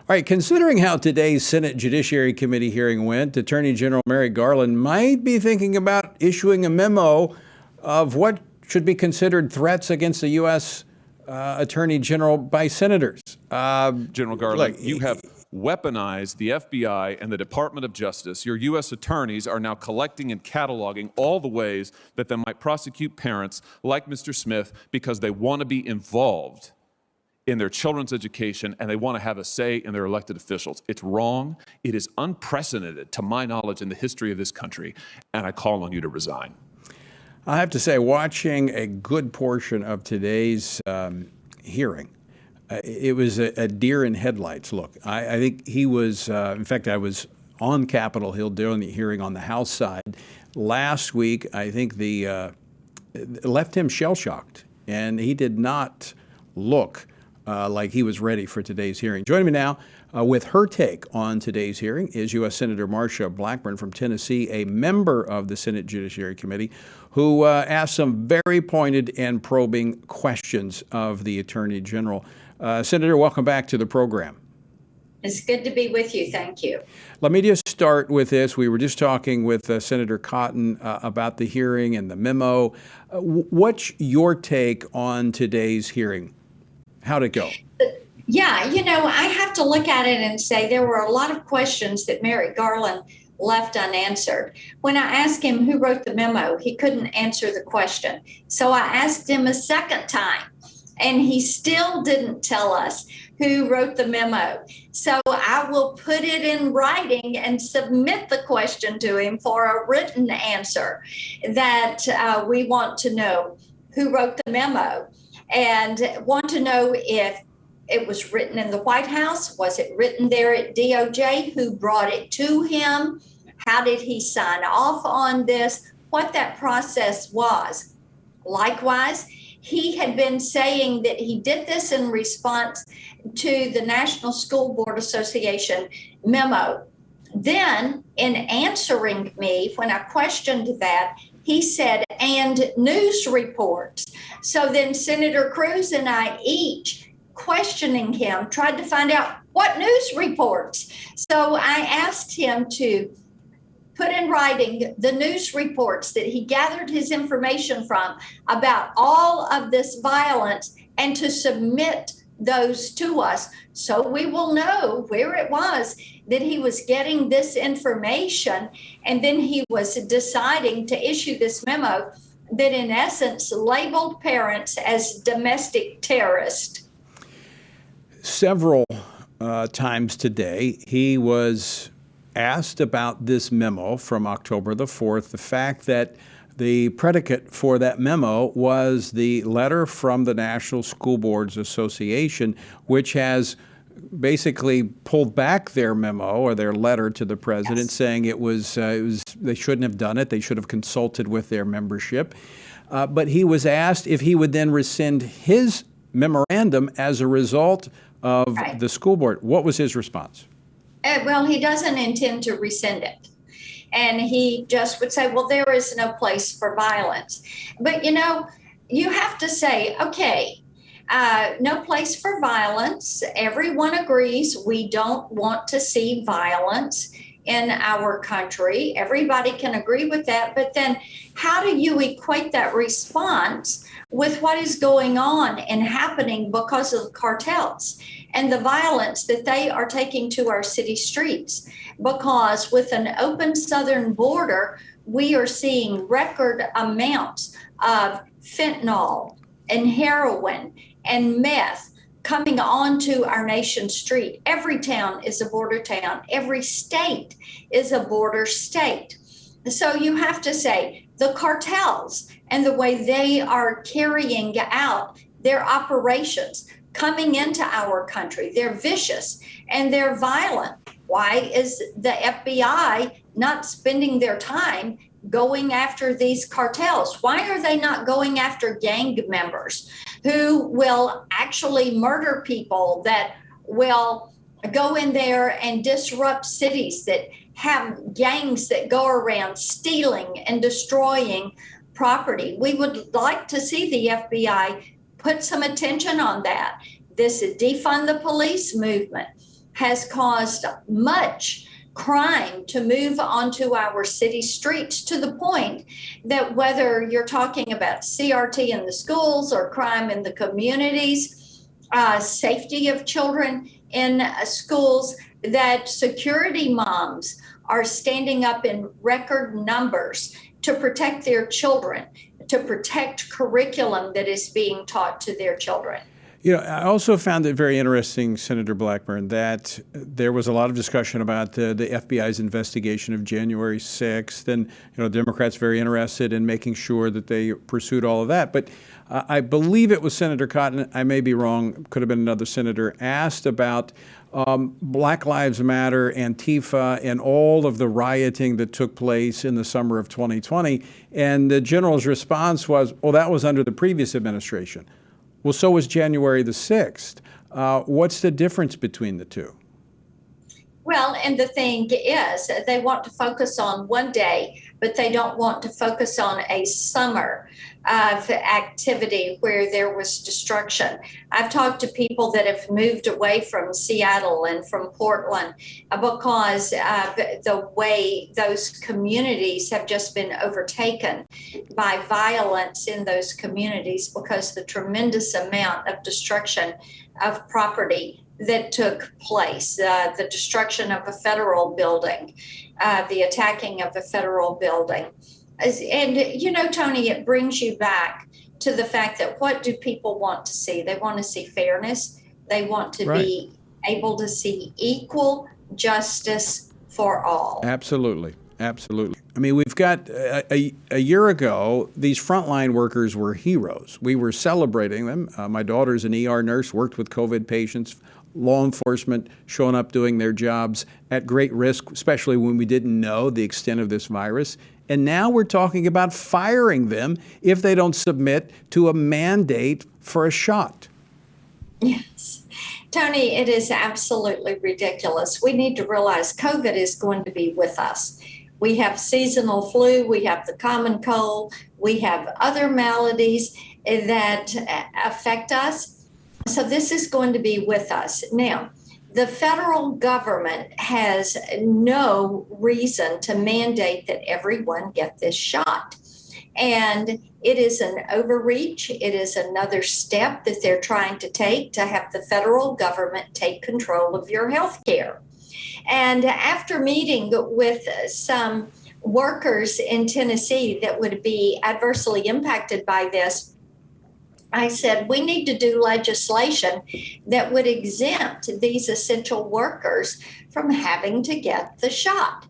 All right, considering how today's Senate Judiciary Committee hearing went, Attorney General Merrick Garland might be thinking about issuing a memo of what should be considered threats against the U.S. Attorney General by senators. General Garland, you have weaponized the FBI and the Department of Justice. Your U.S. attorneys are now collecting and cataloging all the ways that they might prosecute parents like Mr. Smith because they want to be involved in their children's education and they want to have a say in their elected officials. It's wrong. It is unprecedented, to my knowledge, in the history of this country, and I call on you to resign. I have to say, watching a good portion of today's hearing, it was a deer in headlights look. I think he was, in fact, I was on Capitol Hill during the hearing on the House side. Last week, I think it left him shell-shocked, and he did not look like he was ready for today's hearing. Joining me now with her take on today's hearing is U.S. Senator Marsha Blackburn from Tennessee, a member of the Senate Judiciary Committee, who asked some very pointed and probing questions of the Attorney General. Senator, welcome back to the program. It's good to be with you. Thank you. Let me just start with this. We were just talking with Senator Cotton about the hearing and the memo. What's your take on today's hearing? How'd it go? Yeah, I have to look at it and say there were a lot of questions that Merrick Garland left unanswered. When I asked him who wrote the memo, he couldn't answer the question. So I asked him a second time, and he still didn't tell us who wrote the memo. So I will put it in writing and submit the question to him for a written answer that we want to know who wrote the memo and want to know if it was written in the White House. Was it written there at DOJ? Who brought it to him? How did he sign off on this? What that process was. Likewise, he had been saying that he did this in response to the National School Board Association memo. Then, in answering me, when I questioned that, he said, and news reports. So then Senator Cruz and I each, questioning him, tried to find out what news reports. So I asked him to put in writing the news reports that he gathered his information from about all of this violence and to submit those to us so we will know where it was that he was getting this information. And then he was deciding to issue this memo that in essence labeled parents as domestic terrorists. Several times today, he was asked about this memo from October the 4th, the fact that the predicate for that memo was the letter from the National School Boards Association, which has basically pulled back their memo or their letter to the president, saying it was they shouldn't have done it. They should have consulted with their membership. But he was asked if he would then rescind his memorandum as a result of the school board. What was his response? Well, he doesn't intend to rescind it. And he just would say, well, there is no place for violence. But, you have to say, okay, no place for violence. Everyone agrees we don't want to see violence in our country. Everybody can agree with that. But then how do you equate that response with what is going on and happening because of the cartels and the violence that they are taking to our city streets? Because with an open southern border, we are seeing record amounts of fentanyl and heroin and meth coming onto our nation's street. Every town is a border town. Every state is a border state. So you have to say the cartels and the way they are carrying out their operations coming into our country, they're vicious and they're violent. Why is the FBI not spending their time going after these cartels? Why are they not going after gang members who will actually murder people, that will go in there and disrupt cities, that have gangs that go around stealing and destroying property? We would like to see the FBI put some attention on that. This is defund the police movement. has caused much crime to move onto our city streets, to the point that whether you're talking about CRT in the schools or crime in the communities, safety of children in schools, that security moms are standing up in record numbers to protect their children, to protect curriculum that is being taught to their children. I also found it very interesting, Senator Blackburn, that there was a lot of discussion about the FBI's investigation of January 6th, and Democrats very interested in making sure that they pursued all of that. But I believe it was Senator Cotton, I may be wrong, could have been another senator, asked about Black Lives Matter, Antifa, and all of the rioting that took place in the summer of 2020. And the general's response was, well, that was under the previous administration. Well, so was January the 6th. What's the difference between the two? Well, and the thing is, they want to focus on one day, but they don't want to focus on a summer of activity where there was destruction. I've talked to people that have moved away from Seattle and from Portland because the way those communities have just been overtaken by violence in those communities, because the tremendous amount of destruction of property that took place, the destruction of a federal building, the attacking of a federal building. And, Tony, it brings you back to the fact that what do people want to see? They want to see fairness. They want to be able to see equal justice for all. Absolutely. Absolutely. I mean, we've got a year ago, these frontline workers were heroes. We were celebrating them. My daughter's an ER nurse, worked with COVID patients, law enforcement showing up doing their jobs at great risk, especially when we didn't know the extent of this virus. And now we're talking about firing them if they don't submit to a mandate for a shot. Yes. Tony, it is absolutely ridiculous. We need to realize COVID is going to be with us. We have seasonal flu, we have the common cold, we have other maladies that affect us. So this is going to be with us. Now, the federal government has no reason to mandate that everyone get this shot. And it is an overreach. It is another step that they're trying to take to have the federal government take control of your health care. And after meeting with some workers in Tennessee that would be adversely impacted by this, I said, we need to do legislation that would exempt these essential workers from having to get the shot,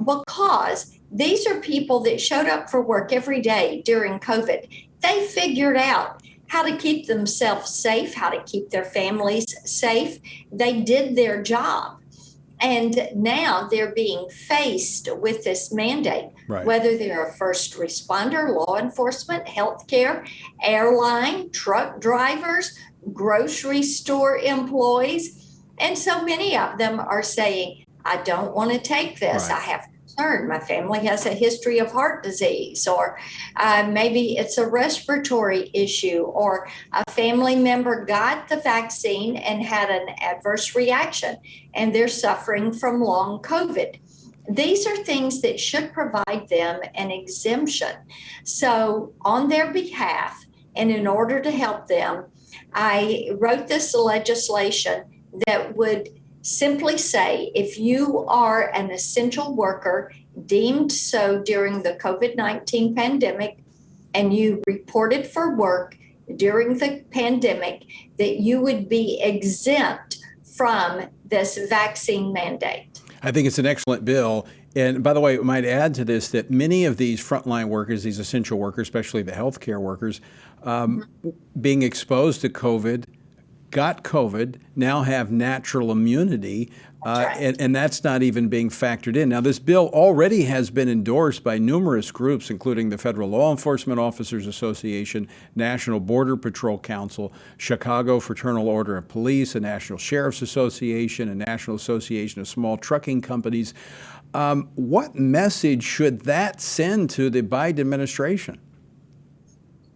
because these are people that showed up for work every day during COVID. They figured out how to keep themselves safe, how to keep their families safe. They did their job. And now they're being faced with this mandate, whether they're a first responder, law enforcement, healthcare, airline, truck drivers, grocery store employees. And so many of them are saying, I don't want to take this. I have concern. My family has a history of heart disease, or maybe it's a respiratory issue, or a family member got the vaccine and had an adverse reaction, and they're suffering from long COVID. These are things that should provide them an exemption. So on their behalf, and in order to help them, I wrote this legislation that would simply say, if you are an essential worker deemed so during the COVID-19 pandemic, and you reported for work during the pandemic, that you would be exempt from this vaccine mandate. I think it's an excellent bill. And by the way, I might add to this that many of these frontline workers, these essential workers, especially the healthcare workers, being exposed to COVID, got COVID, now have natural immunity, and that's not even being factored in. Now, this bill already has been endorsed by numerous groups, including the Federal Law Enforcement Officers Association, National Border Patrol Council, Chicago Fraternal Order of Police, the National Sheriff's Association, and National Association of Small Trucking Companies. What message should that send to the Biden administration?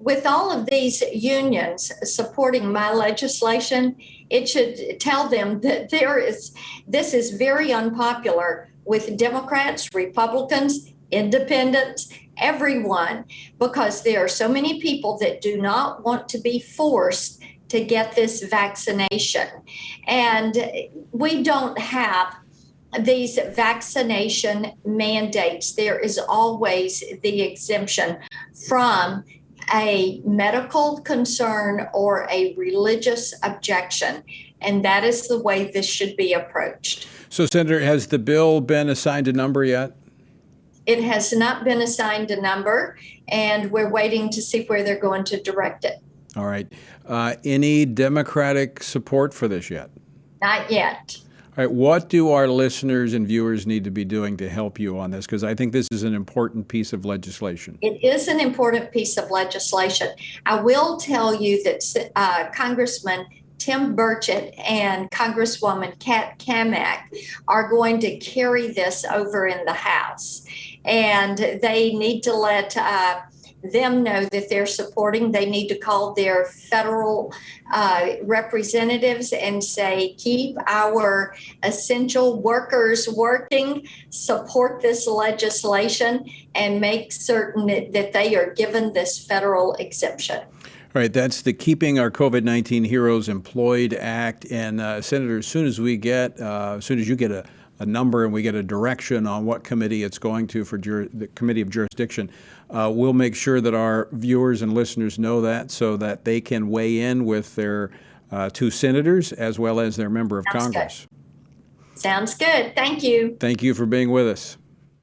with all of these unions supporting my legislation, it should tell them that this is very unpopular with Democrats, Republicans, independents, everyone, because there are so many people that do not want to be forced to get this vaccination. And we don't have these vaccination mandates. There is always the exemption from a medical concern or a religious objection. And that is the way this should be approached. So, Senator, has the bill been assigned a number yet? It has not been assigned a number, and we're waiting to see where they're going to direct it. All right. Any Democratic support for this yet? Not yet. All right. What do our listeners and viewers need to be doing to help you on this? Because I think this is an important piece of legislation. It is an important piece of legislation. I will tell you that Congressman Tim Burchett and Congresswoman Kat Kamak are going to carry this over in the House. And they need to let them know that they're supporting. They need to call their federal representatives and say, keep our essential workers working, support this legislation, and make certain that they are given this federal exemption. All right, that's the Keeping Our COVID-19 Heroes Employed Act. And Senator, as soon as you get a number and we get a direction on what committee it's going to for the Committee of Jurisdiction, we'll make sure that our viewers and listeners know that so that they can weigh in with their two senators as well as their member of Congress. Sounds good. Thank you. Thank you for being with us.